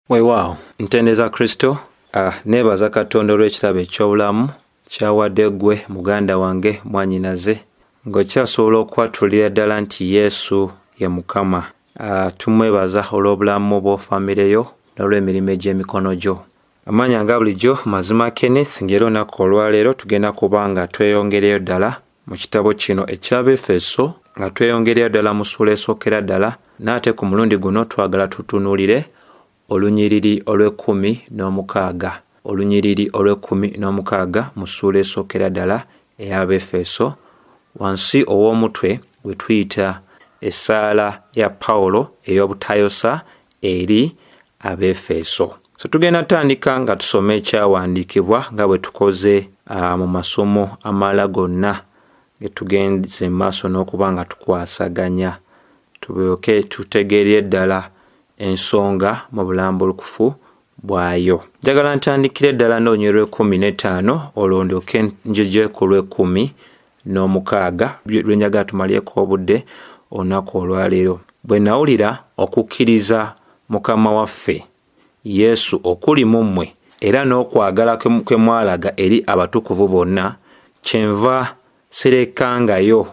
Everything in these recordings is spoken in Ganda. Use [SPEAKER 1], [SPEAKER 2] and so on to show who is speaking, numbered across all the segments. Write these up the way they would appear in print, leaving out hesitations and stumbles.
[SPEAKER 1] Weewaawo ntendeza Kristo neebaza Katonda olw'ekitabo eky'obulamu kyawadde ggwe muganda wange mwannyinaze ng'okyasobola okwatulira ddala nti Yesu ye Mukama. Tumwebaza olw'obulamu bw'ofamire yo n'olw'emirimu egy'emikono gyo. Amannya nga bulijjo Mazima Kenneth, ng'era olunaku olwaleero tugenda kuba nga tweyongereyo ddala mu kitabo kino eky'Abefeso, nga tweyongereyo ddala mu ssuula esookera ddala, n'ate ku mulundi guno twagala tutunuulire olunyiriri olw'16 olunyiriri olw'16 mu ssuula esookera ddala ey'Abefeso, wansi ow'omutwe gwe tuyita essaala ya Pawulo ey'obutayosa eri Abefeso. So tugenda tandika nga tusoma ekyawandiikibwa nga bwe tukoze mu masomo amalala gonna ge tugenze mu maaso n'okuba nga tukwasaganya, tulyoke tutegeerye ddala ensonga mu bulambulukufu bwayo. Njagala ntandikire ddala n'olunyiriri lw'15 olwo ndyoke njije ku lw'16 lwe njagala tumalyeko obudde olunaku olwaleero. Bwe nawulira okukkiriza Mukama waffe Yesu okuli mu mmwe era n'okwagala kwe mwalaga eri abatukuvu bonna, kyenva sirekangayo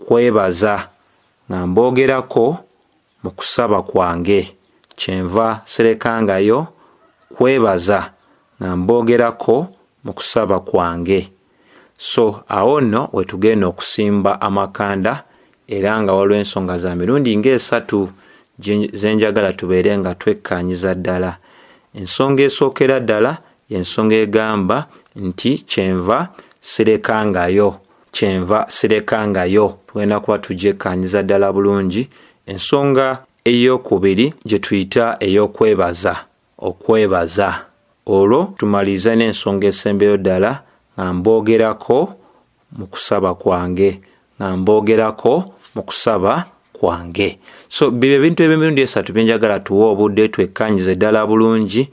[SPEAKER 1] kwebaza nga mboogerako mu kusaba kwange. Kyenva sirekangayo kwebaza nga mboogerako mu kusaba kwange. So awo nno we tugenda okusimba amakanda, era nga waliwo ensonga za mirundi ng'esatu ze njagala tubeere nga twekkaanyiza ddala. Ensonga esookera ddala y'ensonga egamba nti kyenva sirekangayo. Kyenva sirekangayo tugenda kuba tugyekkaanyiza ddala bulungi. Ensonga ey'okubiri gye tuyita ey'okwebaza, okwebaza. Olwo tumaliriza n'ensonga esembeyo ddala nga mboogerako mu kusaba kwange, nga mboogerako mu kusaba kwange. So bibyo ebintu eby'emirundi esatu bye njagala tuwe obudde twekkaanyize ddala bulungi,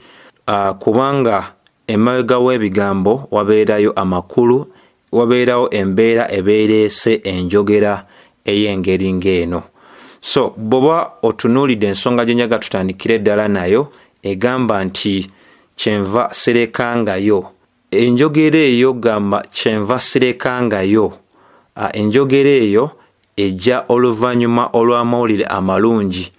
[SPEAKER 1] kubanga emabega w'ebigambo wabeerayo amakulu, wabeerawo embeera ebeereese enjogera ey'engeri ng'eno. So bw'oba otunuulidde ensonga gye njagala tutandikire ddala nayo egamba nti kyenva sirekangayo. Enjogera eyo gamba kyenva sirekangayo. Enjogera eyo ejja oluvannyuma olw'amawulire amalungi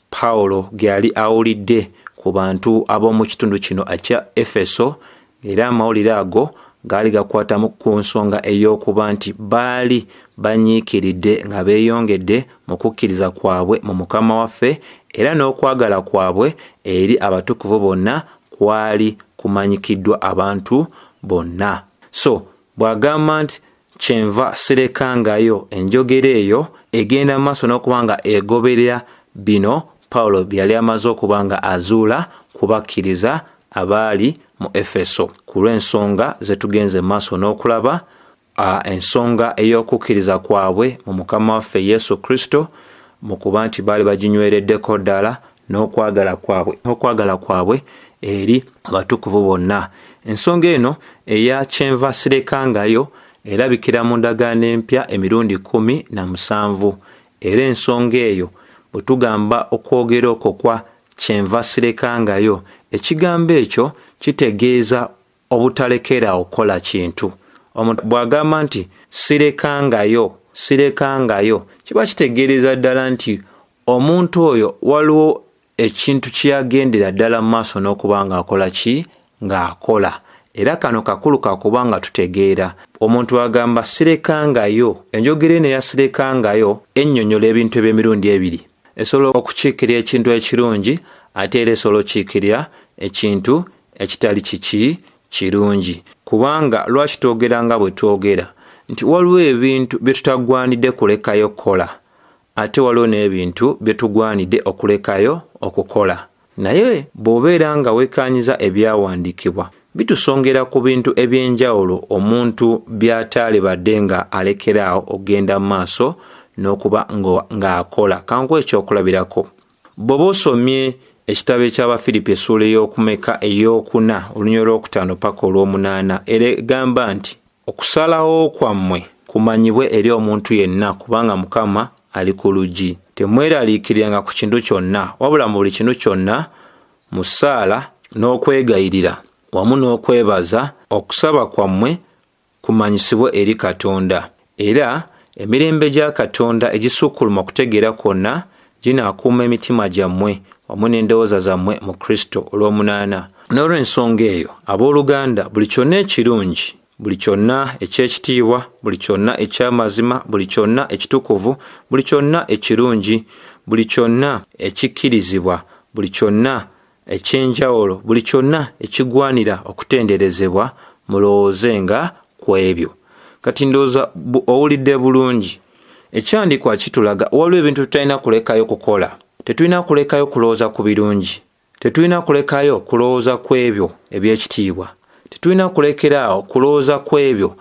[SPEAKER 1] Pawulo ge yali awulidde ku bantu ab'omu kitundu kino ekya Efeso, era amawulire ago gaali gakwatamu ku nsonga ey'okuba nti baali banyiikiridde nga beeyongedde mu kukkiriza kwabwe mu Mukama waffe, era n'okwagala kwabwe eri abatukuvu bonna kwali kumanyikiddwa abantu bonna. So bw'agamba nti kyenva sirekangayo, enjogera eyo egenda maaso n'okuba nga egoberera bino Pawulo bye yali amaze okuba nga azuula kubakkiriza abaali mu Efeso. Ku lw'ensonga ze tugenze maaso n'okulaba, ensonga ey'okukkiriza kwabwe mu Mukama waffe Yesu Kristo, mu kuba nti baali baginywereddeko ddala n'okwagala kwabwe eri abatukuvu bonna. Ensonga eno eya kyenva sirekangayo erabikira mu ndagaano empya emirundi 17, era ensonga eyo bwe tugamba okwogera okwo kwa kyenva sirekangayo, ekigambo ekyo kitegeeza obutalekera okukola kintu. Omuntu bw'agamba nti sirekangayo kiba kitegeereza ddala nti omuntu oyo waliwo ekintu kyagendera ddala mu maaso n'okuba ng'akola ki? Ng'akola. Era kano kakulu kakuba nga tutegeera omuntu agamba sirekangayo, enjogera eno eya sirekangayo ennyonnyola ebintu eby'emirundi ebiri. Esobola okukiikirira ekintu ekirungi, ate era esobola okukiikirira ekintu ekitali kirungi. Kubanga lwaki twogera nga bwe twogera nti waliwo ebintu bye tutagwanidde kulekayo kukola, ate waliwo n'ebintu bye tugwanidde okulekayo okukola. Naye bw'obeera nga wekkaanyiza ebyawandiikibwa, bitusongera ku bintu eby'enjawulo omuntu by'ataalibadde nga alekeraawo okugenda mu maaso n'okuba ng'akola. Kankuwa ekyokulabirako. Bw'oba osomye ekitabo eky'Abafiripi essuula ey'okuna olunyiriri olw'okutaano paka olw'omunaana, era egamba nti okusalawo kwammwe kumanyibwe eri omuntu yenna, kubanga Mukama ali ku luggi. Temweraliikiriranga ku kintu kyonna, wabula mu buli kintu kyonna mu ssaala n'okwegayirira wamu n'okwebaza okusaba kwammwe kumanyisibwe eri Katonda, era emirembe gya Katonda egisukkuluma okutegeera kwonna ginaakuuma emitima gyammwe wamu n'endowooza zammwe mu Kristo olw'omunaana. N'olw'ensonga eyo, abooluganda, buli kyonna ekirungi, buli kyonna eky'ekitiibwa, buli kyonna eky'amazima, buli kyonna ekitukuvu, buli kyonna ekirungi, buli kyonna ekikkirizibwa, buli kyonna eky'enjawulo, buli kyonna ekigwanira okutenderezebwa, mulowoozenga ku ebyo. Kati ndowooza owulidde bulungi. Ekyandikwa kitulaga waliwo ebintu tutalina kulekayo kukola. Tetulina kulekayo kulowooza ku birungi. Tetulina kulekayo kulowooza ku ebyo eby'ekitiibwa. Tetulina kulekeraawo kulowooza ku ebyo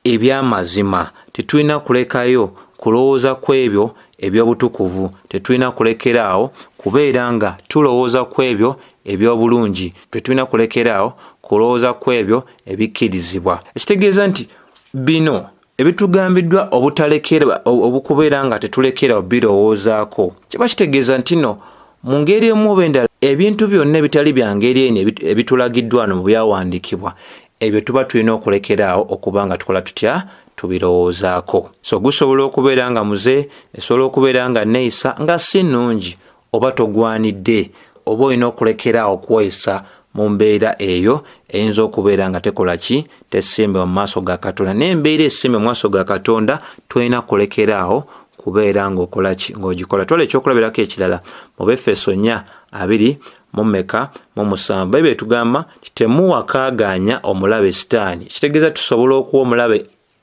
[SPEAKER 1] eby'amazima. Tetulina kulekayo kulowooza ku ebyo eby'obutukuvu. Tetulina kulekeraawo kubeera nga tulowooza ku ebyo eby'obulungi. Tetulina kulekeraawo kulowooza ku ebyo ebikkirizibwa. Ekitegeeza nti bino ebitugambiddwa obutalekera obukubeera nga tetulekera birowoozaako, kiba kitegeeza nti no mu ngeri emu oba endala ebintu byonna ebitali bya ngeri eno ebitulagiddwa no mu byawandiikibwa, ebyo tuba tulina okulekeraawo okuba nga tukola tutya, tubirowoozaako. So gusobola okubeera nga muze, esobola okubeera nga neeyisa nga si nnungi oba togwanidde, oba olina okulekeraawo okuweesa mu mbeera eyo eyinza okubeera nga tekola ki, tesimbe mu maaso ga Katonda. N'embeera esimbe mu maaso ga Katonda tulina kulekeraawo kubeera ng'okola ki, ng'ogikola. Twala ekyokulabirako ekirala mu Befeso 4:7 Bayibuli etugamba temuwakaaganya omulabe Sitaani. Kitegeeza tusobola okuwa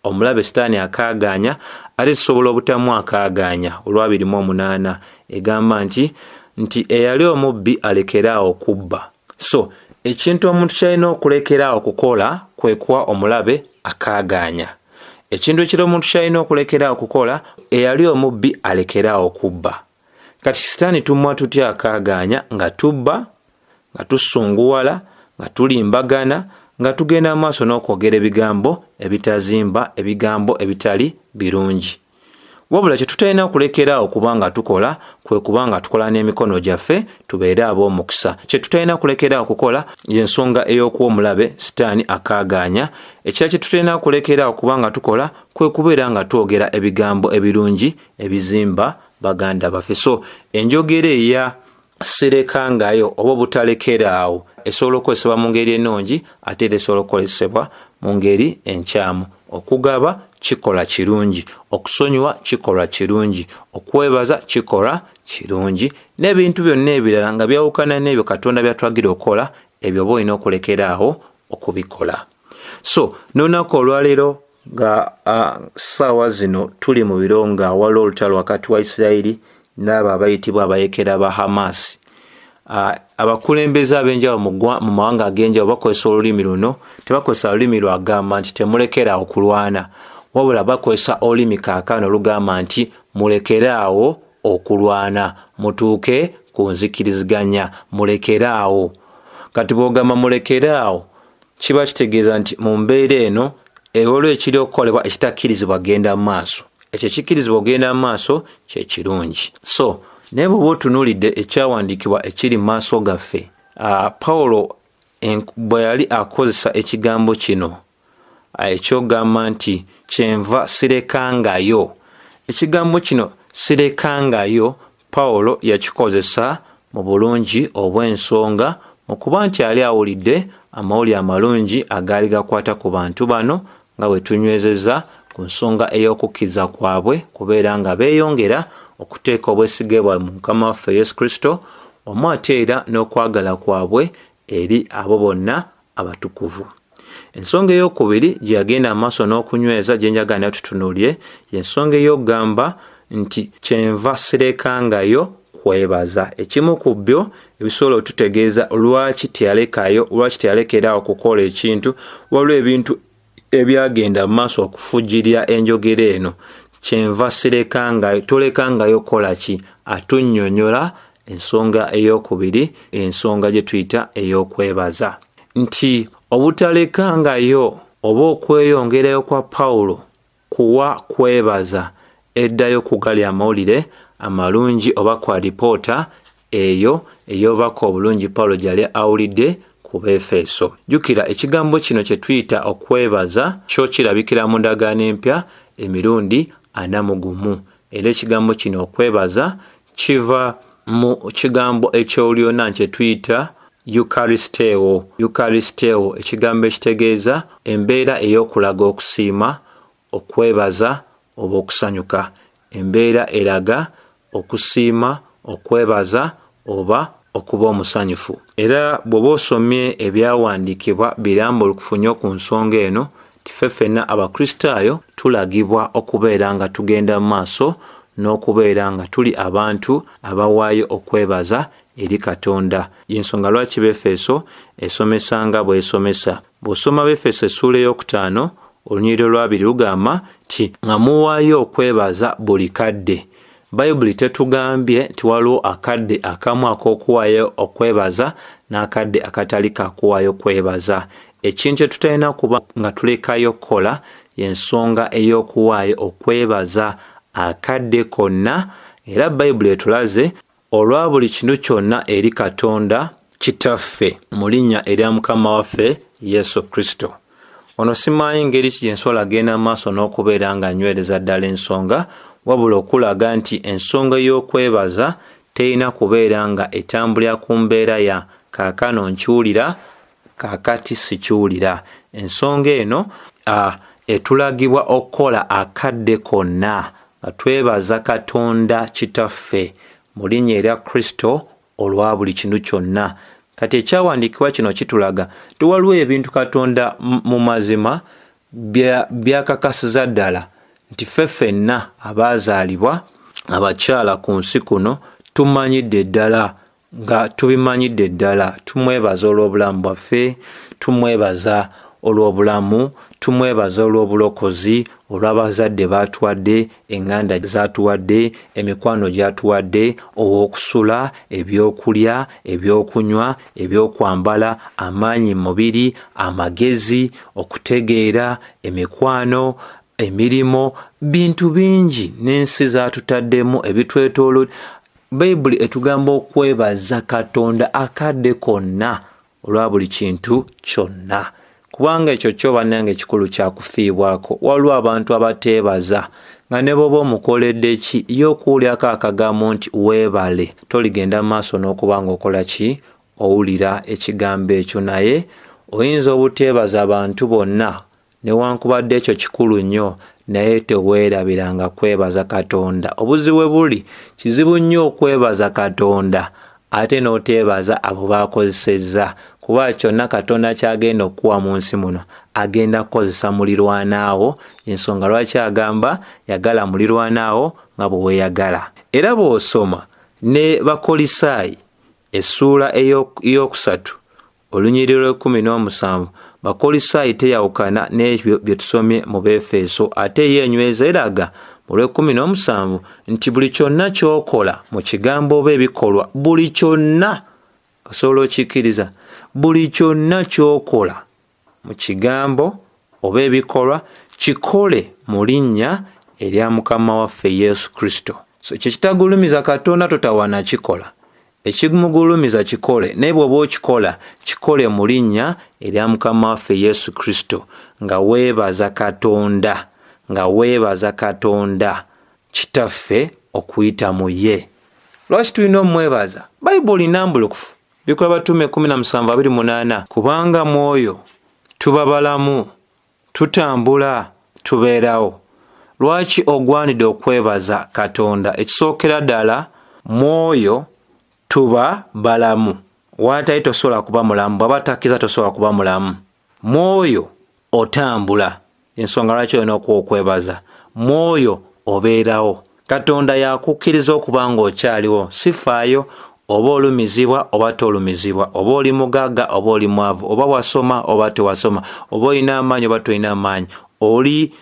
[SPEAKER 1] omulabe Sitaani akaaganya, ate tusobola obutamwakaaganya. Olwa 2:8 egamba nti eyali omubbi alekeraawo okubba. So ekintu omuntu kyalina okulekeraawo okukola kwe kuwa omulabe akaaganya. Ekintu ekira omuntu kyalina okulekeraawo okukola, eyali omubbi alekeraawo okubba. Kati Sitaani tumwa tutya akaaganya? Nga tubba, nga tusunguwala, nga tulimbagana, nga tugenda mu maaso n'okwogera ebigambo ebitazimba, ebigambo ebitali birungi. Wabula kye tutalina kulekeraawo kubanga tukola kwe kubanga tukola n'emikono gyaffe tubeere ab'omukisa. Kye tutalina kulekeraawo kukola y'ensonga ey'okuwa omulabe Sitaani akaaganya. Ekirala kye tutalina kulekeraawo kubanga tukola kwe kubeera nga twogera ebigambo ebirungi ebizimba baganda baffe. So enjogera eya serekangayo oba obutalekeraawo esobola okukozesebwa mu ngeri ennungi ate era esobola okukozesebwa mu ngeri enkyamu. Okugaba kikola kirungi, okusonyiwa kikola kirungi, okwebaza kikola kirungi, n'ebintu byonna ebirala nga byawukana n'ebyo Katonda byatwagira okukola, ebyo oba olina okulekeraawo okubikola. So n'olunaku olwaleero nga ssaawa zino tuli mu biro nga waliwo olutalo wakati wa Isirayiri n'abo abayitibwa abayekera ba Hamas. Abakulembeze ab'enjawulo mu mawanga ag'enjawulo bakozesa olulimi luno. Tebakozesa lulimi lwagamba nti temulekeraawo kulwana, wabula bakozesa olulimi kaakano olugamba nti mulekeraawo okulwana, mutuuke ku nzikiriziganya, mulekeraawo. Kati bw'ogamba mulekeraawo kiba kitegeeza nti mu mbeera eno waliwo ekiri okukolebwa ekitakkirizibwa genda mu maaso. Ekyo ekikkirizibwa ogenda mu maaso kye kirungi. So naye bw'oba otunuulidde ekyawandiikibwa ekiri mu maaso gaffe, Pawulo bwe yali akozesa ekigambo kino ekyogamba nti kyenva sirekangayo. Ekigambo kino sirekangayo Pawulo yakikozesa mu bulungi obw'ensonga mu kuba nti yali awulidde amawulire amalungi agaali gakwata ku bantu bano nga bwe tunywezezza ku nsonga ey'okukkiriza kwabwe kubeera nga beeyongera okuteeka obwesige bwabwe mu Mukama waffe Yesu Kristo, wamu ate era n'okwagala kwabwe eri abo bonna abatukuvu. Ensonga ey'okubiri gye yagenda amaaso n'okunyweza gye njagala nayo tutunuulye y'ensonga ey'okugamba nti kyenva sirekangayo kwebaza. Ekimu ku byo ebisobola otutegeeza lwaki teyalekeraawo okukola ekintu, waliwo ebintu ebyagenda mu maaso okufujjirira enjogera eno. Kyenva sirekangayo, tolekangayo kola ki? Atunnyonnyola ensonga ey'okubiri, ensonga gye tuyita ey'okwebaza. Nti obutalekangayo oba okweyongerayo kwa Pawulo kuwa kwebaza eddayo kugali amawulire amalungi oba kwa lipoota eyo ey'obubaka obulungi Pawulo gyali awulidde ku Befeso. Jjukira ekigambo kino kye tuyita okwebaza kyo kirabikira mu ndagaano empya emirundi 41. Era ekigambo kino okwebaza kiva mu kigambo eky'olulyona kye tuyita Eucharisteo. Eucharisteo ekigambo ekitegeeza embeera ey'okulaga okusiima, okwebaza oba okusanyuka. Embeera eraga okusiima, okwebaza oba okuba omusanyufu. Era bw'oba osomye ebyawandiikibwa birambulukufu nnyo ku nsonga eno, tiffe ffenna abakristaayo tulagibwa okubeera nga tugenda mu maaso n'okubeera nga tuli abantu abawaayo okwebaza eri Katonda. Y'ensonga lwaki Befeso esomesa nga bw'esomesa. Bw'osoma Befeso essuula ey'okutaano olunyiriri olwabiri lugamba nti nga muwaayo okwebaza buli kadde. Bayibuli tetugambye nti waliwo akadde akamu ak'okuwaayo okwebaza n'akadde akatali kakuwaayo kwebaza. Ekintu kye tutalina kuba nga tulekayo kukola y'ensonga ey'okuwaayo okwebaza akadde konna. Era Bayibuli etulaze olwa buli kintu kyonna eri Katonda Kitaffe mu linnya erya Mukama waffe Yesu Kristo. Ono simanyi ngeri ki gye nsobola genda maaso n'okubeera nga nywereza ddala ensonga, wabula okulaga nti ensonga y'okwebaza terina kubeera nga etambulira ku mbeera ya kaakano nkiwulira, kaakati sikiwulira. Ensonga eno etulagibwa okukola akadde konna nga twebaza Katonda Kitaffe mu linnya erya Kristo olwa buli kintu kyonna. Kati ekyawandiikibwa kino kitulaga tiwaliwo ebintu Katonda mu mazima byakakasiza ddala nti ffe ffenna abaazaalibwa abakyala ku nsi kuno tumanyidde ddala nga tubimanyidde ddala. Tumwebaza olw'obulamu bwaffe, tumwebaza olw'obulamu, tumwebaza olw'obulokozi, olw'abazadde baatuwadde, eŋŋanda zaatuwadde, emikwano gyatuwadde, ow'okusula, ebyokulya, ebyokunywa, ebyokwambala, amaanyi mu mubiri, amagezi, okutegeera, emikwano, emirimo, bintu bingi n'ensi zaatutaddemu ebitwetoolodde. Bayibuli etugamba okwebaza Katonda akadde konna olwa buli kintu kyonna. Kubanga ekyo kyo bannange ekikulu kya kufiibwako. Waliwo abantu abateebaza nga ne bw'oba omukoledde ki y'okuwulyako akagambo nti weebale, toligenda maaso n'okuba ng'okola ki? Owulira ekigambo ekyo. Naye oyinza obuteebaza abantu bonna newankubadde ekyo kikulu nnyo, naye teweerabiranga kwebaza Katonda. Obuzibu buli kizibu nnyo okwebaza Katonda ate n'oteebaza abo baakozesezza, kuba kyonna Katonda kyagenda okuwa mu nsi muno agenda kukozesa mulirwanaawo. Ensonga lwaki agamba yagala mulirwanaawo nga bwe weeyagala. Era bw'osoma ne Bakolisaayi essuula ey'okusatu olunyiriri lw'17, Bakolisaayi teyawukana n'ebyo bye tusomye mu Befeso, ate yenyweza eraga mu lw'17 nti buli kyonna ky'okola mu kigambo oba ebikolwa, buli kyonna osobola okikkiriza, buli kyonna ky'okola mu kigambo oba ebikolwa kikole mu linnya erya Mukama waffe Yesu Kristo. So kye kitagulumiza Katonda totawana kikola, ekimugulumiza kikole, naye bw'oba okikola kikole mu linnya erya Mukama waffe Yesu Kristo, nga weebaza Katonda, nga weebaza Katonda Kitaffe okuyita mu ye. Lwaki tulina omwebaza? Bayibuli nnambulukufu, Bikola Batume 17:28, kubanga mwoyo tuba balamu, tutambula, tubeerawo. Lwaki ogwanidde okwebaza Katonda? Ekisookera ddala, mwoyo tuba balamu. Waatayi tosobola kuba mulamu, bw'aba takkiza tosobola kuba mulamu. Mwoyo otambula, ensonga lwaki olina okwebaza. Mwoyo obeerawo. Katonda yakukkiriza okuba ng'okyaliwo, sifaayo oba olumizibwa oba tolumizibwa, oba oli mugagga oba oli mwavu, oba wasoma oba tewasoma, oba olina amaanyi oba tolina amaanyi, oli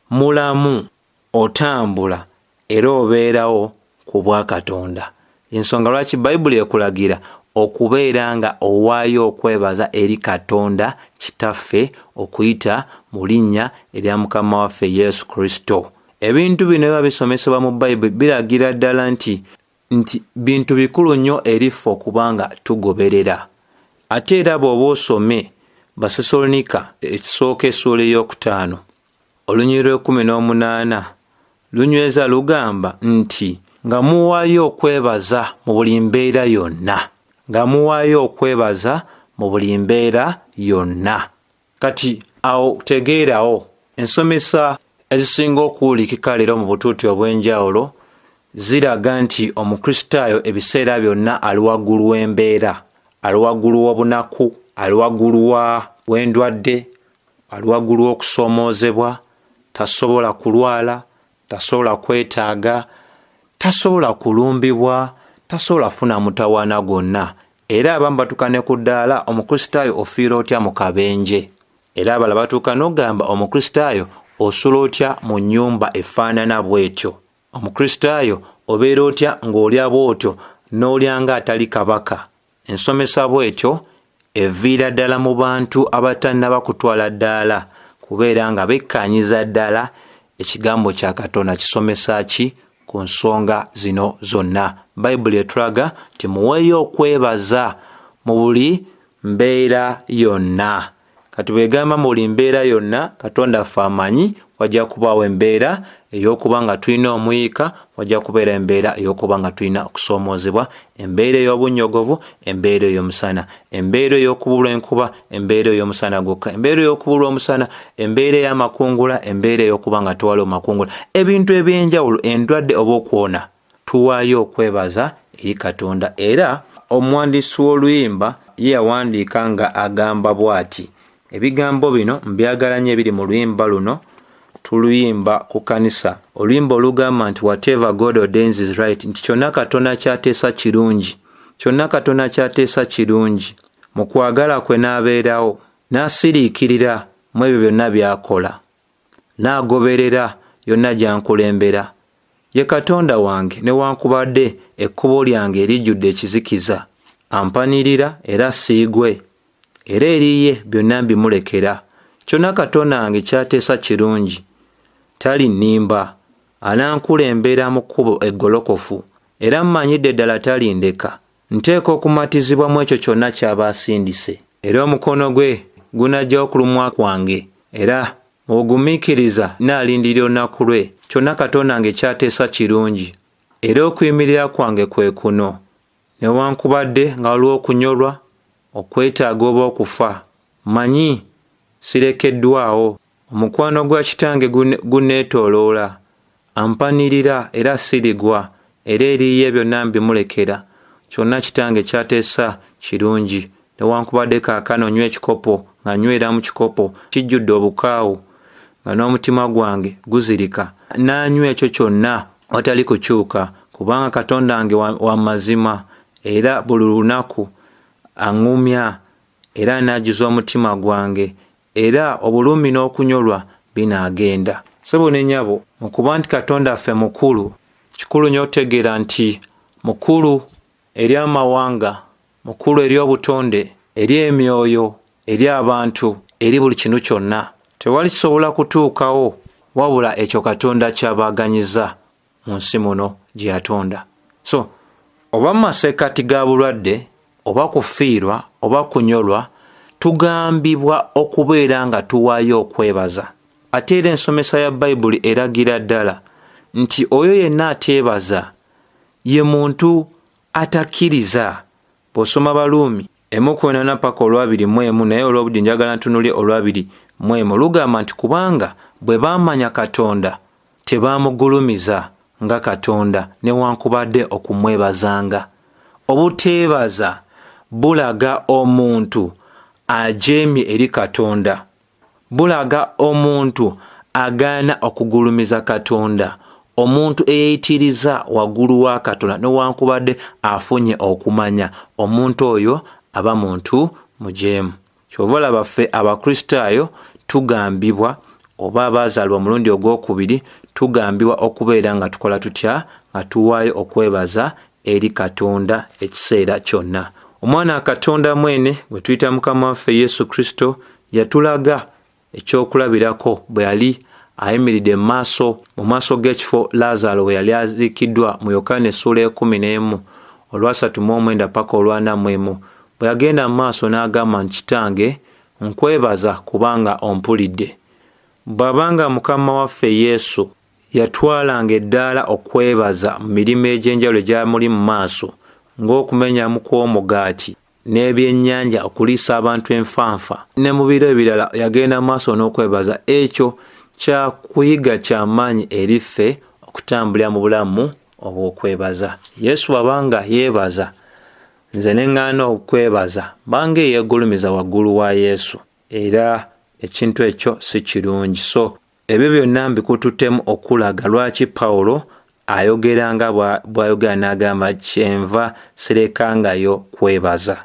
[SPEAKER 1] mulamu, otambula era obeerawo ku bwa Katonda. Ensonga lwaki Bayibuli ekulagira okubeera nga owaayo okwebaza eri Katonda Kitaffe okuyita mu linnya erya Mukama waffe Yesu Kristo. Ebintu bino biba bisomesebwa mu Bayibuli biragira ddala nti nti bintu bikulu nnyo eriffe okubanga tugoberera. Ate era bw'oba osome Basesalonika ekisooka essuula ey'okutaano olunyiriro 18 lunyweza lugamba nti nga muwaayo okwebaza mu buli mbeera yonna. Nga muwaayo okwebaza mu buli mbeera yonna. Kati awo tegeerawo ensomesa ezisinga okuwulikika leero mu butuuti obw'enjawulo ziraga nti omukristaayo ebiseera byonna ali waggulu w'embeera, ali waggulu w'obunaku, ali waggulu w'endwadde, ali waggulu w'okusoomoozebwa, tasobola kulwala, tasobola kwetaaga, tasobola kulumbibwa, tasobola funa mutawaana gonna. Era abamu batuuka ne ku ddaala omukristaayo ofiira otya mu kabenje. Era abala batuuka n'ogamba omukristaayo osula otya mu nnyumba efaanana bw'etyo. Omukristaayo obeera otya ng'olya bw'otyo n'olya ng'atali kabaka. Ensomesa bw'etyo eviira ddala mu bantu abatannaba kutwala ddaala kubeera nga bekkaanyiza ddala ekigambo kya Katonda kisomesa ki ku nsonga zino zonna. Bayibuli etulaga nti muweeyo okwebaza mu buli mbeera yonna. Kati bwegamba mu buli mbeera yonna, Katonda ffe amanyi wajja kubaawo embeera ey'okuba nga tulina omuyika, wajja kubeera embeera ey'okuba nga tulina okusoomoozebwa, embeera ey'obunnyogovu, embeera ey'omusana, embeera ey'okubulwa enkuba, embeera ey'omusana gwokka, embeera ey'okubulwa omusana, embeera ey'amakungula, embeera ey'okuba nga tewaliwo makungula. Ebintu eby'enjawulo, endwadde oba okwona, tuwaayo okwebaza eri Katonda. Era omuwandiisi w'oluyimba ye yawandiika nga agamba bw'ati. Ebigambo bino mbyagala nnyo ebiri mu luyimba luno tuluyimba ku kanisa. Oluyimba olugamba nti whatever God ordains is right, nti kyonna Katonda kyateesa kirungi. Kyonna Katonda kyateesa kirungi. Mu kwagala kwe n'abeerawo, n'asiriikirira mu ebyo byonna by'akola, n'agoberera yonna gy'ankulembera. Ye Katonda wange newankubadde ekkubo lyange erijjudde ekizikiza. Ampanirira era siigwe, era eriye byonna mbimulekera. Kyonna Katonda wange kyateesa kirungi. Tali nnimba, anankulembera mu kkubo eggolokofu, era mmanyidde ddala talindeka. Nteeka okumatizibwa mu ekyo kyonna ky'aba asindise. Era omukono gwe gunajja okulumwa kwange, era mu bugumiikiriza naalindirira olunaku lwe. Kyonna Katonda wange kyateesa kirungi, era okuyimirira kwange kwe kuno. Newankubadde nga waliwo okunyolwa, okwetaaga oba okufa, manyi sirekeddwawo. Omukwano gwa kitange guneetooloola, ampanirira era sirigwa, era eriye byonna mbimulekera. Kyonna kitange kyateesa kirungi, newankubadde kaakano nywa ekikopo nga nywera mu kikopo kijjudde obukaawu, nga n'omutima gwange guzirika. N'anywa ekyo kyonna watali kukyuka, kubanga Katonda wange wa mazima, era buli lunaku aŋŋumya era n'ajiza omutima gwange, era obulumi n'okunyolwa binaagenda. Ssebo ne nnyabo, mu kuba nti Katonda ffe mukulu, kikulu nnyo otegeera nti mukulu eri amawanga, mukulu eri obutonde, eri emyoyo, eri abantu, eri buli kintu kyonna. Tewali kisobola kutuukawo wabula ekyo Katonda kyabaaganyiza mu nsi muno gye yatonda. So, oba mu masekkati ga bulwadde, oba kufiirwa, oba kunyolwa, tugambibwa okubeera nga tuwaayo okwebaza. Ate era ensomesa ya Bayibuli eragira ddala nti oyo yenna ateebaza ye muntu atakkiriza. Bw'osoma Baluumi 1:8-21, naye olw'obudde njagala ntunulye 2:1, lugamba nti kubanga bwe baamanya Katonda tebaamugulumiza nga Katonda newankubadde okumwebazanga. Obuteebaza bulaga omuntu ajeemye eri Katonda, bulaga omuntu agaana okugulumiza Katonda, omuntu eyeeyitiriza waggulu wa Katonda newankubadde afunye okumanya. Omuntu oyo aba muntu mujeemu. Kyova olaba ffe Abakristaayo tugambibwa, oba abaazaalibwa omulundi ogwokubiri, tugambibwa okubeera nga tukola tutya, nga tuwaayo okwebaza eri Katonda ekiseera kyonna. Omwana wa Katonda mwene gwe tuyita Mukama waffe Yesu Kristo yatulaga ekyokulabirako bwe yali ayimiridde mu maaso g'ekifo Lazaalo we yali aziikiddwa mu Yokaana essuula 11 olwa39 paka olwa41. Bwe yagenda mu maaso n'agamba nti Kitange, nkwebaza kubanga ompulidde. Bw'abanga Mukama waffe Yesu yatwalanga eddaala okwebaza mu mirimu egy'enjawulo gy'amuli mu maaso, ng'okumenyamu kw'omugaati n'ebyennyanja, okuliisa abantu enfanfa, ne mu biro ebirala yagenda mu maaso n'okwebaza. Ekyo kya kuyiga ky'amaanyi eri ffe okutambulira mu bulamu obw'okwebaza. Yesu bw'abanga yeebaza, nze ne ŋŋaana okwebaza bange yeegulumiza waggulu wa Yesu, era ekintu ekyo si kirungi. So ebyo byonna mbikututtemu okulaga lwaki Pawulo ayogeranga bw'ayogera n'agamba kyenva sirekangayo kwebaza,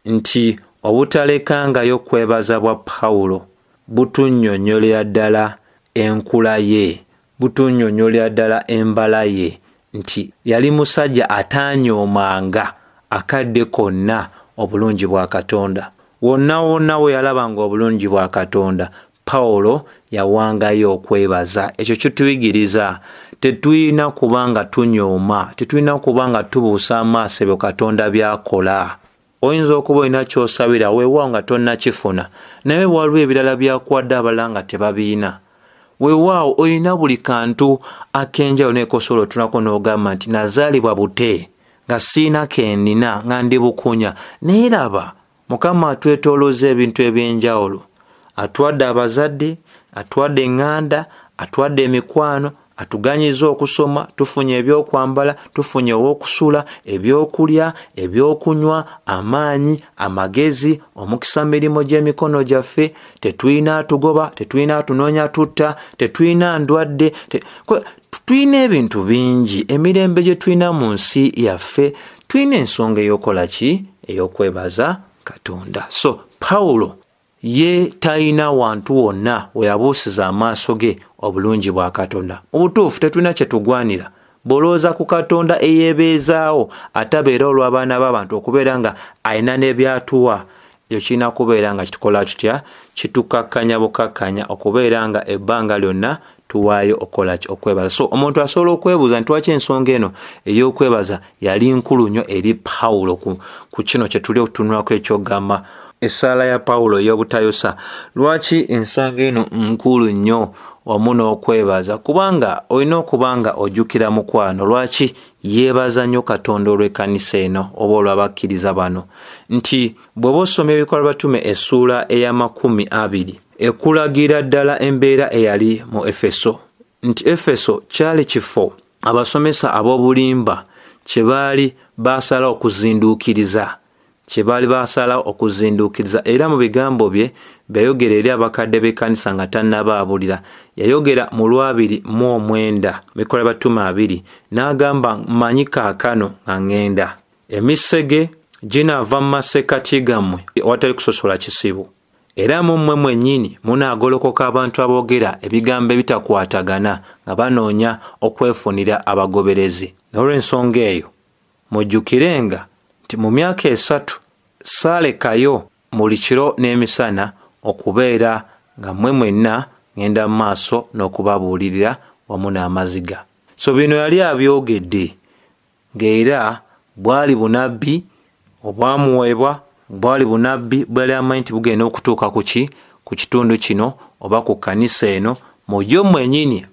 [SPEAKER 1] nti obutalekangayo kwebaza bwa Pawulo butunnyonnyolera ddala enkula ye, butunnyonnyolera ddala embala ye, nti yali musajja ataanyoomanga akadde konna obulungi bwa Katonda. Wonna wonna we yalabanga obulungi bwa Katonda, Pawulo yawangayo okwebaza. Ekyo kituyigiriza tetulina kubanga tunyooma, tetulina kubanga tubuusa amaaso ebyo Katonda by'akola. Oyinza okuba olina ky'osabira weewaawo nga tonnakifuna, naye waliwo ebirala byakuwadde abalala nga tebabiina. Weewaawo olina buli kantu ak'enjawulo n'ekosolo tunako n'ogamba nti nazaalibwa bute nga siina kendina nga ndi bukunya. Naye laba Mukama atwetoolooza ebintu eby'enjawulo. Atuwadde abazadde, atuwadde eŋŋanda, atuwadde emikwano, atuganyiza okusoma, tufunye ebyokwambala, tufunye ow'okusula, ebyokulya, ebyokunywa, amaanyi, amagezi, omukisa mirimo gy'emikono gyaffe. Tetulina atugoba, tetulina atunoonya tutta, tetulina ndwadde, tulina ebintu bingi. Emirembe gye tulina mu nsi yaffe, tulina ensonga ey'okola ki? Ey'okwebaza Katonda. So Pawulo ye talina wantu wonna we yabuusiza amaaso ge obulungi bwa Katonda. Obutuufu tetulina kye tugwanira. Bw'olowooza ku Katonda eyeebeezaawo atabeera olw'abaana b'abantu okubeera nga alina n'ebyatuwa, ekyo kirina kubeera nga kitukola tutya? Kitukakkanya bukakkanya okubeera nga ebbanga lyonna tuwaayo okola ki? Okwebaza. So omuntu asobola okwebuuza nti lwaki ensonga eno ey'okwebaza yali nkulu nnyo eri Pawulo ku kino kye tuli okutunulako ekyogamba essaala ya Pawulo ey'obutayosa. Lwaki ensonga eno nkulu nnyo wamu n'okwebaza? Kubanga olina okubanga ojjukira mukwano lwaki yeebaza nnyo Katonda olw'ekkanisa eno oba olw'abakkiriza bano, nti bw'oba osoma Ebikolwa Batume essuula eya 20 ekulagira ddala embeera eyali mu Efeso, nti Efeso kyali kifo abasomesa ab'obulimba kye baali baasala okuzinduukiriza, era mu bigambo bye yayogera eri abakadde b'ekkanisa nga tannabaabulira. Yayogera mu 2:9 Bikolwa Batume 2 n'agamba, mmanyi kaakano nga ŋŋenda, emisege ginaava mu masekkati gammwe awatali kusosola kisibo, era mu mmwe mwennyini munaagolokoka abantu aboogera ebigambo ebitakwatagana nga banoonya okwefunira abagoberezi. N'olw'ensonga eyo mujjukirenga nti mu myaka 3 saalekayo buli kiro n'emisana okubeera nga mmwe mwenna ngenda mu maaso n'okubabuulirira wamu n'amaziga. So bino yali abyogedde ng'era bwali bunabbi obwamuweebwa, bwali bunabbi bwali amanyi nti bugenda okutuuka ku kitundu kino oba ku kkanisa eno. Mujjo mwennyini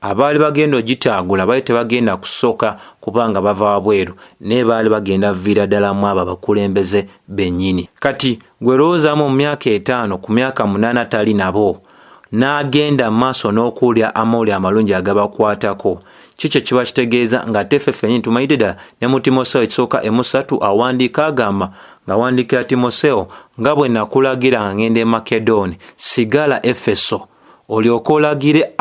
[SPEAKER 1] abaali bagenda ogitaagula baali tebagenda kusooka kubanga bava wabweru, naye baali bagenda viira ddala mu abo abakulembeze bennyini. Kati gwe lowoozaamu mu myaka 5 ku myaka 8 tali nabo, n'agenda mu maaso n'okuwulira amawulire amalungi agabakwatako. Kikyo kiba kitegeeza nga teffe ffennyini tumanyidde ddala ne mu Timoseewo ekisooka 3 awandiika agamba ng'awandiikira Timoseewo, nga bwe nakulagira nga ngenda e Makedoni, sigala Efeso olyoke olagire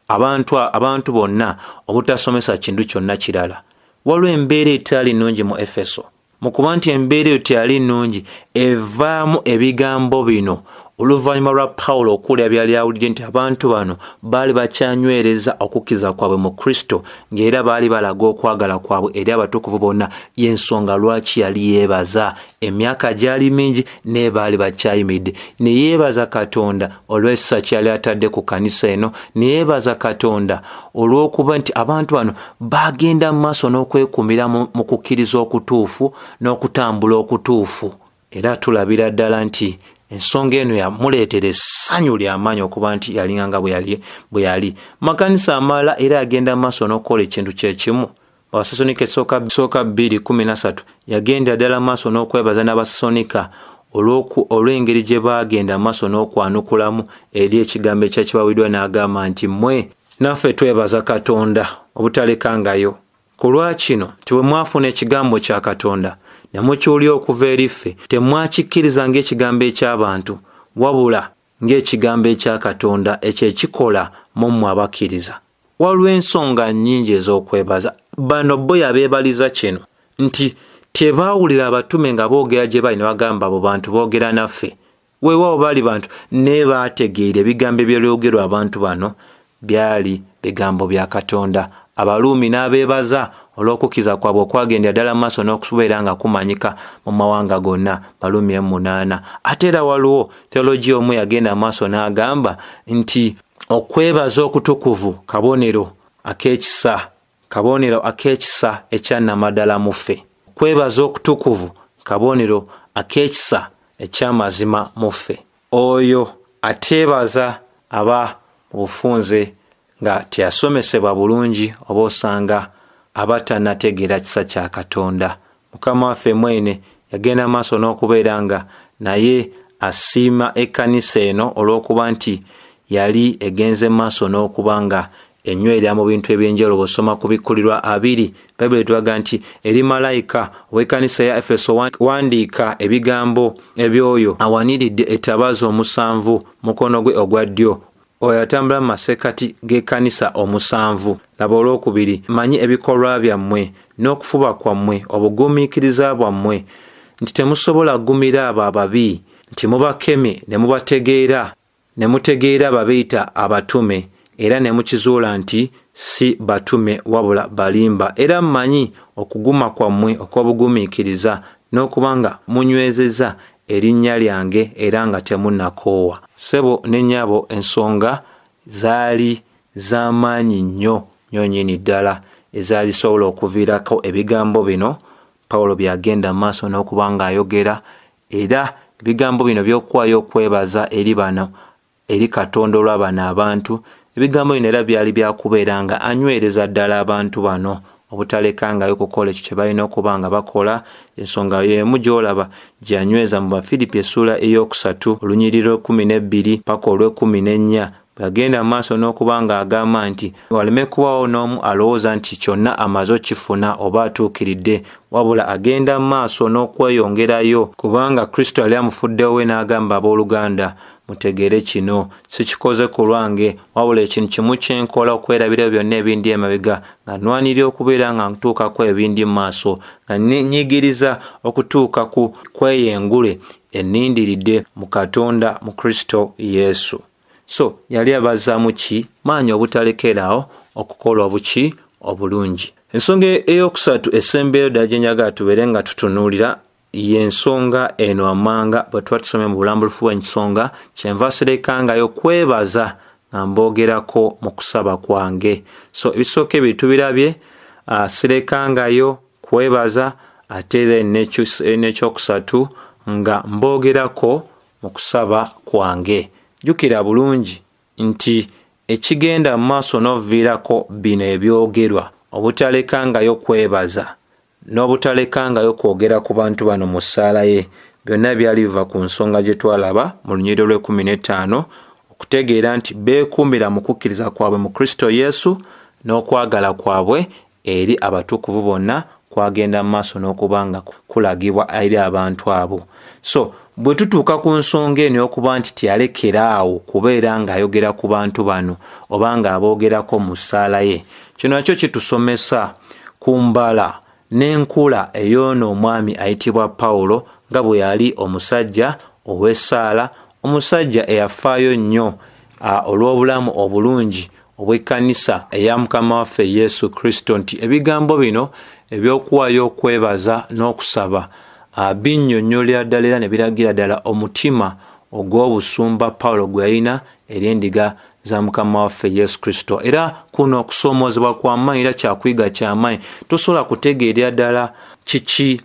[SPEAKER 1] abantu bonna obutasomesa kintu kyonna kirala. Waliwo embeera etali nnungi mu Efeso, mu kuba nti embeera eyo teyali nnungi evaamu ebigambo bino oluvannyuma lwa Pawulo okuwulira byali awulidde nti abantu bano baali bakyanywereza okukkiriza kwabwe mu Kristo, ng'era baali balaga okwagala kwabwe eri abatukuvu bonna, y'ensonga lwaki yali yeebaza. Emyaka gyali mingi naye baali bakyayimiridde ne yeebaza Katonda olw'ekisa kyali atadde ku kanisa eno, ne yeebaza Katonda olw'okuba nti abantu bano bagenda mu maaso n'okwekumira mu kukkiriza okutuufu n'okutambula okutuufu. Era tulabira ddala nti ensonga eno yamuleetera essanyu ly'amaanyi okuba nti yalinganga bwe yali. Makanisa amalala era yagenda mu maaso n'okukola ekintu kye kimu. Abasasonika esooka 2:13 yagenda ddala maaso n'okwebaza n'Abasasonika olw'engeri gye baagenda maaso n'okwanukulamu eri ekigambo ekyakibawiddwa, n'agamba nti mmwe naffe twebaza Katonda obutalekangayo. Ku lwakino nti bwe mwafuna ekigambo kya Katonda ne mukiwulira okuva eri ffe, temwakikkiriza ng'ekigambo eky'abantu, wabula ng'ekigambo ekya Katonda ekyekikola mu mmwe abakkiriza. Waliwo ensonga nnyingi ez'okwebaza. Bano bo yabeebaliza kino nti tebaawulira abatume nga boogera gye bali ne bagamba abo bantu boogera naffe. Weewaawo baali bantu naye baategeera ebigambo ebyogerwa abantu bano byali bigambo bya Katonda. Abaluumi n'abeebaza olw'okukkiriza kwabwe okwagendera ddala mu maaso n'okubeera nga kumanyika mu mawanga gonna, Baluumi 8. Ate era waliwo teologiya omu yagenda mu maaso n'agamba nti okwebaza okutukuvu kabonero ak'ekisa ekyannamaddala mu ffe. Okwebaza okutukuvu kabonero ak'ekisa eky'amazima mu ffe. Oyo ateebaza aba mu bufunze nga teyasomesebwa bulungi, oba osanga abatannategeera kisa kya Katonda. Mukama waffe mwene yagenda maaso n'okubeera nga naye asiima ekkanisa eno olw'okuba nti yali egenze maaso n'okuba nga enywerera mu bintu eby'enjawulo. Bw'osoma ku Bikkulirwa 2, Bayibuli etulaga nti eri malayika ow'ekkanisa ya Efeso wandiika ebigambo ebyoyo awaniridde ettabaaza 7 mukono gwe ogwa ddyo, oyo atambula mu masekkati g'ekkanisa 7. Laba olwokubiri, manyi ebikolwa byammwe n'okufuba kwammwe, obugumiikiriza bwammwe, nti temusobola kugumira abo ababi, nti mubakemye ne mutegeera babeeyita abatume, era ne mukizuula nti si batume wabula balimba. Era mmanyi okuguma kwammwe okw'obugumiikiriza n'okuba nga munywezezza erinnya lyange era nga temunnakoowa. Ssebo ne nnyabo, ensonga zaali z'amaanyi nnyo nnyini ddala ezaali zisobola okuviirako ebigambo bino Pawulo byagenda mu maaso n'okuba ng'ayogera, era ebigambo bino by'okuwaayo okwebaza eri Katonda olw'abano abantu. Ebigambo bino era byali byakubeera nga anywereza ddala abantu bano obutalekangayo kukola ekyo kye balina okuba nga bakola. Ensonga y'emu gy'olaba gyanyweza mu Bafilipi essula 3 olunyiriro 12 paka 14. Bw'agenda mu maaso n'okuba ng'agamba nti waleme kubaawo n'omu alowooza nti kyonna amaze okifuna oba atuukiridde, wabula agenda mu maaso n'okweyongerayo, kubanga Kristo yali amufuddewo we n'agamba abooluganda, mutegeere kino sikikoze ku lwange, wabula ekintu kimu kye nkola okwerabira byonna ebindi emabega, nga nnwanirira okubeera nga ntuukako ebindi mu maaso, nga nnyigiriza okutuuka ku kweyengule ennindiridde mu Katonda mu Kristo Yesu. So yali abazaamu ki? Maanyi obutalekeraawo okukola obulungi. Ensonga eyokusatu essembeyo ddala gye njagala tubeere nga tutunuulira y'ensonga eno amanga bwe tuba tusomye mu bulambulufu bw'ensonga kyenva sirekangayo kwebaza nga mboogerako mu kusaba kwange. So ebisooka ebyo tubirabye, sirekangayo kwebaza, ate era n'ekyokusatu nga mboogerako mu kusaba kwange. Jjukira bulungi nti ekigenda mu maaso n'oviirako bino ebyogerwa, obutalekangayo kwebaza n'obutalekangayo kwogera ku bantu bano mu ssaala ye, byonna byali biva ku nsonga gye twalaba mu lunyiriro lw'15, okutegeera nti beekuumira mu kukkiriza kwabwe mu Kristo Yesu n'okwagala kwabwe eri abatukuvu bonna kwagenda mu maaso n'okuba nga kulagibwa eri abantu abo. So bwe tutuuka ku nsonga eno y'okuba nti tiyalekeraawo kubeera ng'ayogera ku bantu bano oba ng'aboogerako mu ssaala ye, kino nakyo kitusomesa ku mbala n'enkula ey'ono omwami ayitibwa Pawulo nga bwe yali omusajja ow'essaala, omusajja eyafaayo nnyo olw'obulamu obulungi obw'ekkanisa eya Mukama waffe Yesu Kristo, nti ebigambo bino eby'okuwaayo okwebaza n'okusaba binnyonnyolera ddala era ne biragira ddala omutima ogw'obusumba Pawulo gwe yalina eri endiga za Mukama waffe Yesu Kristo. Era kuno okusoomoozebwa kw'amaanyi era kyakuyiga ky'amaanyi. Tosobola kutegeerera ddala kiki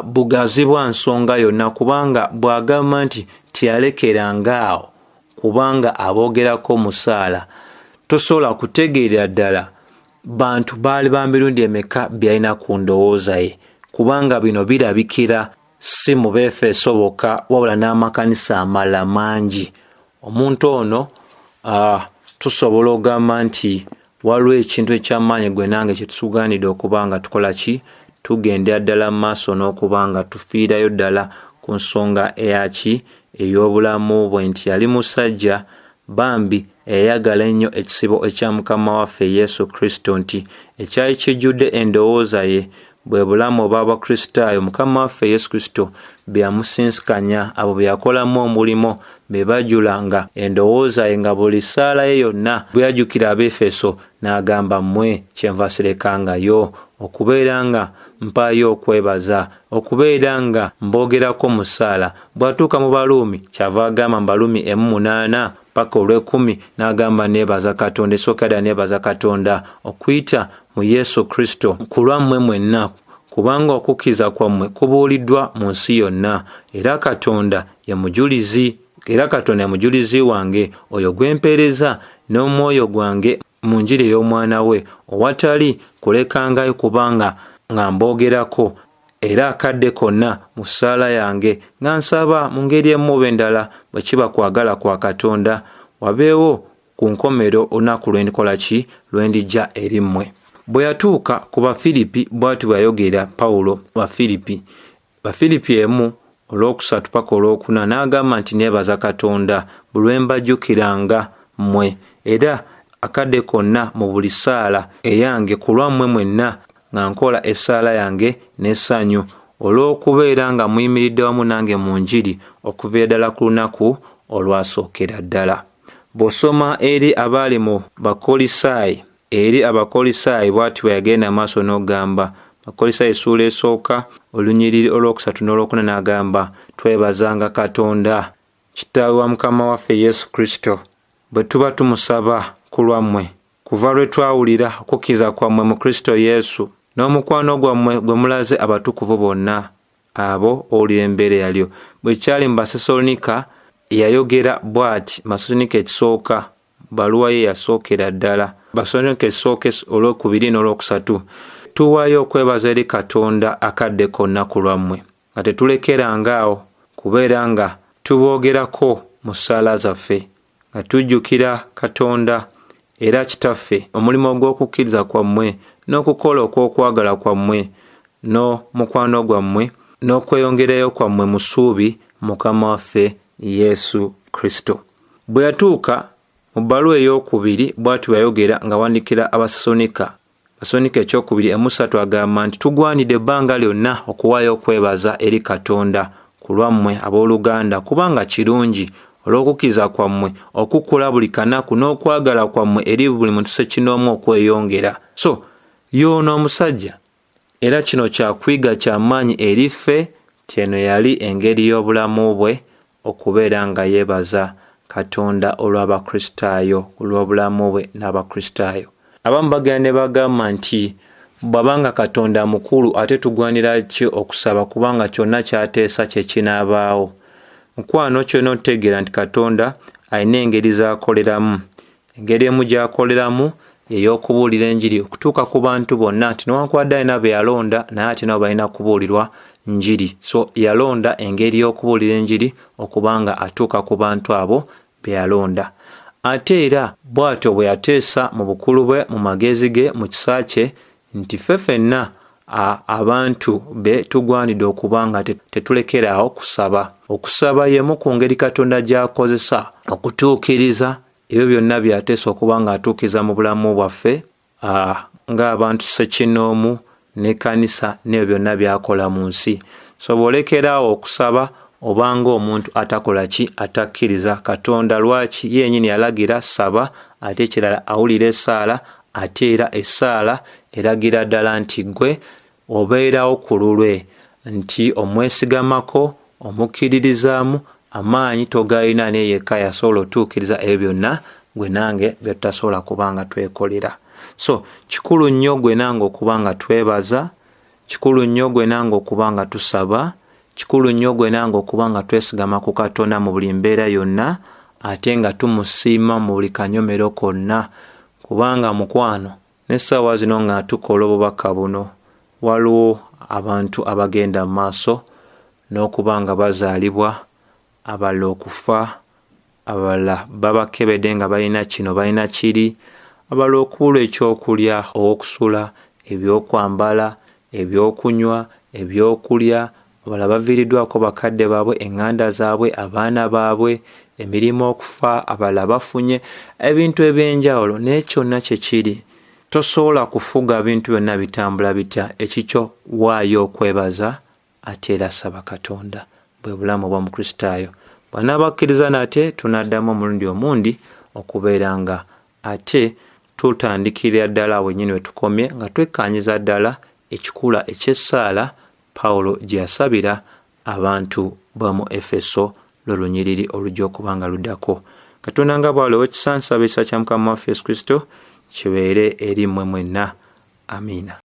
[SPEAKER 1] bugazi bwa nsonga yonna, kubanga bw'agamba nti teyalekerangaawo kubanga aboogerako musaala, tosobola kutegeerera ddala bantu baali ba mirundi emeka byalina ku ndowooza ye, kubanga bino birabikira si mu Befeso bokka wabula n'amakanisa amalala mangi. Omuntu ono tusobola okugamba nti waliwo ekintu eky'amaanyi gwe nange kye tusugaanidde okubanga tukola ki, tugendera ddala mu maaso n'okubanga tufiirayo ddala ku nsonga eyaki ey'obulamu bwe, nti yali musajja bambi eyayagala ennyo ekisibo ekya Mukama waffe Yesu Kristo, nti ekyali kijjudde endowooza ye bwe bulamu obw'Abakristaayo. Mukama waffe Yesu Kristo bye yamusinsikanya, abo bye yakolamu omulimo be bajulanga endowooza ye, nga buli ssaala ye yonna bwe yajjukira Abefeso n'agamba mmwe kyenva sirekangayo okubeera nga mpaayo okwebaza, okubeera nga mboogerako mu ssaala. Bw'atuuka mu Baluumi kyava agamba mu Baluumi 1:8 paka 10 n'agamba neebaza Katonda, esooka ddala neebaza Katonda okuyita mu Yesu Kristo ku lwammwe mwenna, kubanga okukkiriza kwammwe kubuuliddwa mu nsi yonna, era Katonda ye mujulizi wange oyo gwempeereza n'omwoyo gwange mu njiri ey'omwana we, owatali kulekangayo kubanga nga mboogerako, era akadde konna mu ssaala yange nga nsaba mu ngeri emu oba endala bwe kiba kwagala kwa Katonda, wabeewo ku nkomero olunaku lw'endikola ki lw'endijja eri mmwe. Bwe yatuuka ku Bafiripi bw'ati bwe yayogera Pawulo Bafiripi 1:3 paka 4 n'agamba nti neebaza Katonda buli lwe mbajjukiranga mmwe, era akadde konna mu buli ssaala eyange ku lwammwe mwenna nga nkola essaala yange n'essanyu olw'okubeera nga muyimiridde wamu nange mu njiri okuva ddala ku lunaku olwasookera ddala. Bw'osoma eri abaali mu Abakolisaayi bw'ati bwe yagenda maaso n'ogamba, Abakolisaayi essuula esooka olunyiriri olwokusatu n'olwokuna n'agamba twebazanga Katonda Kitaawe wa Mukama waffe Yesu Kristo bwe tuba tumusaba ku lwammwe, kuva lwe twawulira okukkiriza kwammwe mu Kristo Yesu n'omukwano gwammwe gwe mulaze abatukuvu bonna abo owulira embeera yalyo. Bwe kyali mu Basesalonika yayogera bw'ati, Basesalonika ekisooka baluwa ye yasookera ddala, Basesalonika ekisooka olw'okubiri n'olwokusatu, tuwaayo okwebaza eri Katonda akadde konna ku lwammwe, nga tetulekerangaawo kubeera nga tuboogerako mu ssaala zaffe, nga tujjukira Katonda era Kitaffe omulimu gw'okukkiriza kwammwe n'okukola okw'okwagala kwammwe n'omukwano gwammwe n'okweyongerayo kwammwe mu ssuubi Mukama waffe Yesu Kristo. Bwe yatuuka mu bbaluwa ey'okubiri bw'ati bwe yayogera nga wandikira Abasesalonika ekyokubiri 1:3 agamba nti tugwanidde ebbanga lyonna okuwaayo okwebaza eri Katonda ku lwammwe abooluganda, kubanga kirungi olw'okukkiriza kwammwe okukula buli kanaku n'okwagala kwammwe eri buli muntu ssekinoomu okweyongera. So y'ono omusajja, era kino kyakuyiga ky'amaanyi eri ffe, tyeno yali engeri y'obulamu bwe okubeera nga yeebaza Katonda olw'Abakristaayo, olw'obulamu bwe n'Abakristaayo. Abamu bagenda ne bagamba nti bw'abanga Katonda mukulu ate tugwanira ki okusaba kubanga kyonna kyateesa kye kinaabaawo. Mukwano kyonna otegeera nti Katonda alina engeri z'akoleramu. Engeri emu gy'akoleramu ey'okubuulira enjiri okutuuka ku bantu bonna, nti newankubadde alina be yalonda naye ate nabo balina kubuulirwa njiri. So yalonda engeri y'okubuulira enjiri okubanga atuuka ku bantu abo be yalonda. Ate era bw'atyo bwe yateesa mu bukulu bwe, mu magezi ge, mu kisa kye, nti ffe ffenna abantu be tugwanidde okubanga tetulekeraawo kusaba. Okusaba y'emu ku ngeri Katonda gy'akozesa okutuukiriza ebyo byonna by'ateesa okuba nga atuukiriza mu bulamu bwaffe ng'abantu ssekinoomu n'ekkanisa n'ebyo byonna by'akola mu nsi. So bw'olekeraawo okusaba obanga omuntu atakola ki atakkiriza Katonda. Lwaki? Yennyini yalagira saba, ate ekirala awulira essaala, ate era essaala eragira ddala nti gwe obeerawo ku lulwe, nti omwesigamako, omukkiririzaamu, amaanyi togayina, naye yekka yasobola otuukiriza ebyo byonna gwe nange bye tutasobola kuba nga twekolera. So kikulu nnyo gwe nange okuba nga twebaza, kikulu nnyo gwe nange okuba nga tusaba, kikulu nnyo gwe nange okuba nga twesigama ku Katonda mu buli mbeera yonna, ate nga tumusiima mu buli kanyomero konna. Kubanga mukwano, n'essaawa zino nga tukola obubaka buno, waliwo abantu abagenda mu maaso n'okuba nga bazaalibwa, abalala okufa, abalala babakebedde nga balina kino balina kiri, abalala okubulwa ekyokulya, okusula, ebyokwambala, ebyokunywa, ebyokulya, abalala baviiriddwako bakadde baabwe, eŋŋanda zaabwe, abaana baabwe, emirimu okufa, abalala bafunye ebintu eby'enjawulo. Naye kyonna kye kiri, tosobola kufuga bintu byonna bitambula bitya. Ekikyo waayo okwebaza, ate era saba Katonda. Bwe bulamu bw'Omukristaayo. Bw'anaabakkiriza nate tunaddamu omulundi omundi okubeera nga ate tutandikirira ddala wennyini we tukomye, nga twekkaanyiza ddala ekikula eky'essaala Pawulo gye yasabira abantu b'omu Efeso lwe lunyiriri olujja okuba nga luddako. Katonda nga bw'aliwo ekisa, nsaba ekisa kya Mukama waffe Yesu Kristo kibeere eri mmwe mwenna. Amiina.